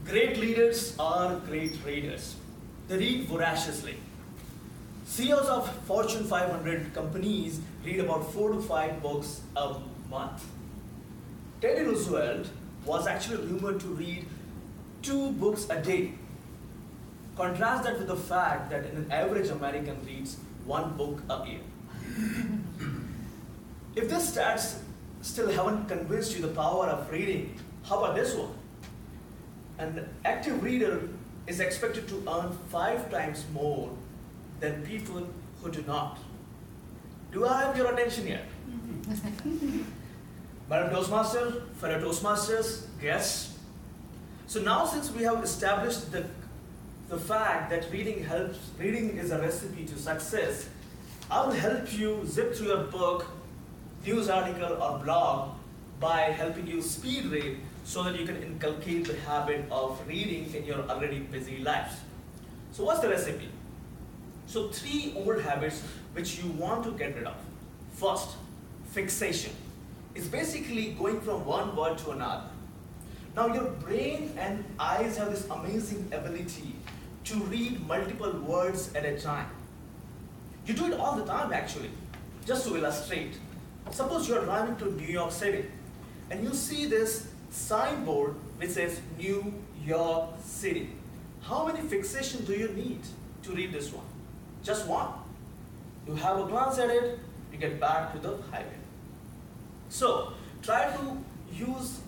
Great leaders are great readers. They read voraciously. CEOs of Fortune 500 companies read about 4 to 5 books a month. Teddy Roosevelt was actually rumored to read 2 books a day. Contrast that with the fact that an average American reads 1 book a year. If these stats still haven't convinced you the power of reading, how about this one? An active reader is expected to earn 5 times more than people who do not. Do I have your attention here? Madam Toastmaster, fellow Toastmasters, guests. So now since we have established the fact that reading is a recipe to success, I will help you zip through your book, news article or blog by helping you speed read so that you can inculcate the habit of reading in your already busy lives. So what's the recipe? So 3 old habits which you want to get rid of. First, fixation. It's basically going from one word to another. Now your brain and eyes have this amazing ability to read multiple words at a time. You do it all the time actually. Just to illustrate, suppose you're driving to New York City and you see this signboard which says New York City. How many fixation do you need to read this one? Just one. You have a glance at it, you get back to the highway. So try to use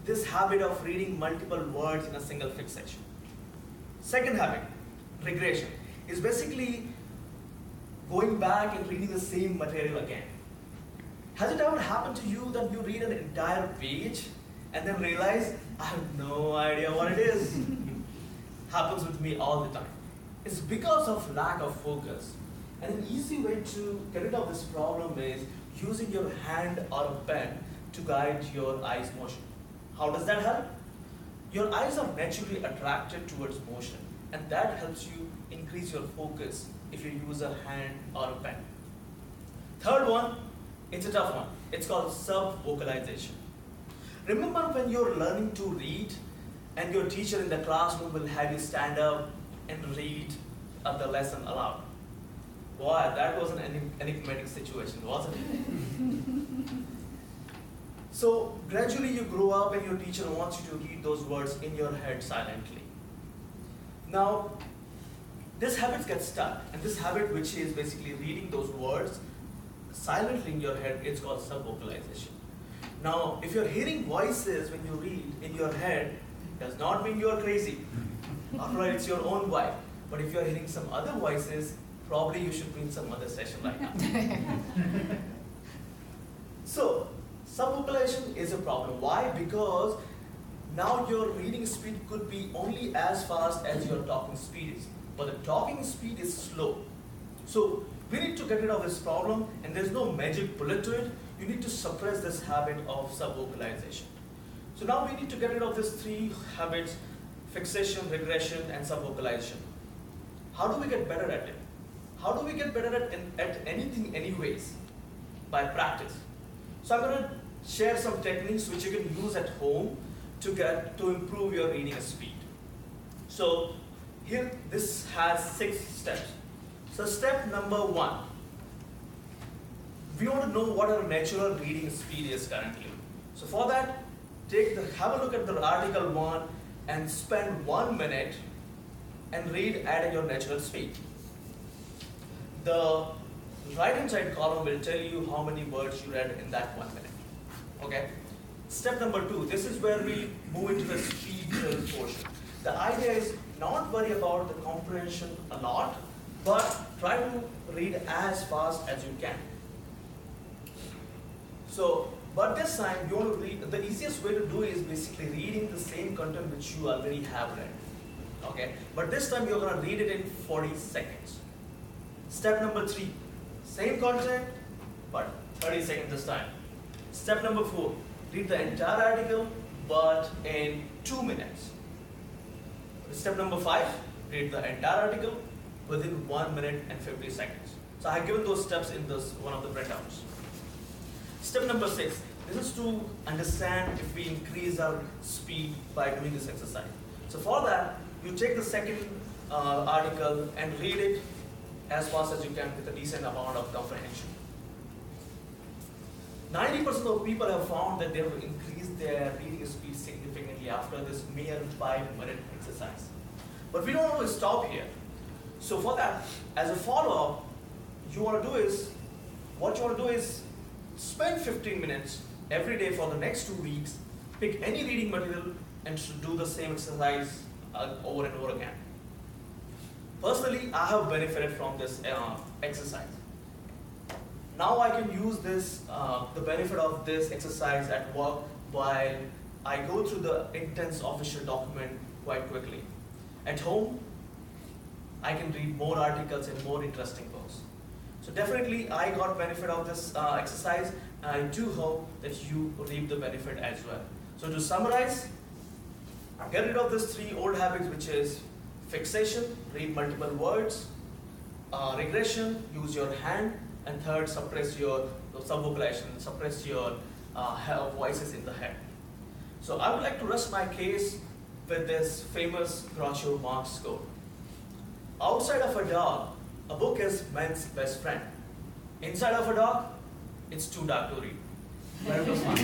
this habit of reading multiple words in a single fixation. Second habit, regression, is basically going back and reading the same material again. Has it ever happened to you that you read an entire page and then realize, I have no idea what it is? Happens with me all the time. It's because of lack of focus. And an easy way to get rid of this problem is using your hand or a pen to guide your eyes motion. How does that help? Your eyes are naturally attracted towards motion, and that helps you increase your focus if you use a hand or a pen. Third one, it's a tough one. It's called sub-vocalization. Remember when you're learning to read and your teacher in the classroom will have you stand up and read the lesson aloud? Boy, that was an enigmatic situation, wasn't it? So gradually you grow up and your teacher wants you to read those words in your head silently. Now, this habit gets stuck, and this habit, which is basically reading those words silently in your head, it's called sub-vocalization. Now, if you're hearing voices when you read in your head, does not mean you're crazy. After all, it's your own vibe. But if you're hearing some other voices, probably you should be in some other session right now. So, sub-vocalization is a problem. Why? Because now your reading speed could be only as fast as your talking speed is. But the talking speed is slow. So we need to get rid of this problem, and there's no magic bullet to it. You need to suppress this habit of sub-vocalization. So now we need to get rid of these 3 habits: fixation, regression, and sub-vocalization. How do we get better at it? How do we get better at anything anyways? By practice. So I'm going to share some techniques which you can use at home to improve your reading speed. So here, this has 6 steps. So step number 1, we want to know what our natural reading speed is currently. So for that, have a look at the article 1 and spend 1 minute and read at your natural speed. The right hand side column will tell you how many words you read in that 1 minute. Okay? Step number 2, this is where we move into the speed drill portion. The idea is not worry about the comprehension a lot, but try to read as fast as you can. So, but this time you want to read, the easiest way to do is basically reading the same content which you already have read. Okay? But this time you're going to read it in 40 seconds. Step number 3, same content, but 30 seconds this time. Step number 4, read the entire article, but in 2 minutes. Step number 5, read the entire article within 1 minute and 50 seconds. So I have given those steps in one of the printouts. Step number 6, this is to understand if we increase our speed by doing this exercise. So for that, you take the second article and read it as fast as you can with a decent amount of comprehension. 90% of people have found that they have increased their reading speed significantly after this mere 5-minute exercise. But we don't want to stop here. So for that, as a follow-up, what you want to do is spend 15 minutes every day for the next 2 weeks, pick any reading material and do the same exercise over and over again. Personally, I have benefited from this exercise. Now I can use this, the benefit of this exercise at work while I go through the intense official document quite quickly. At home, I can read more articles and more interesting books. So definitely I got benefit of this exercise, and I do hope that you reap the benefit as well. So to summarize, get rid of these 3 old habits, which is fixation, read multiple words, regression, use your hand, and third, suppress your subvocalization, suppress your voices in the head. So I would like to rest my case with this famous Groucho Marx quote. Outside of a dog, a book is man's best friend. Inside of a dog, it's too dark to read. Very much fun.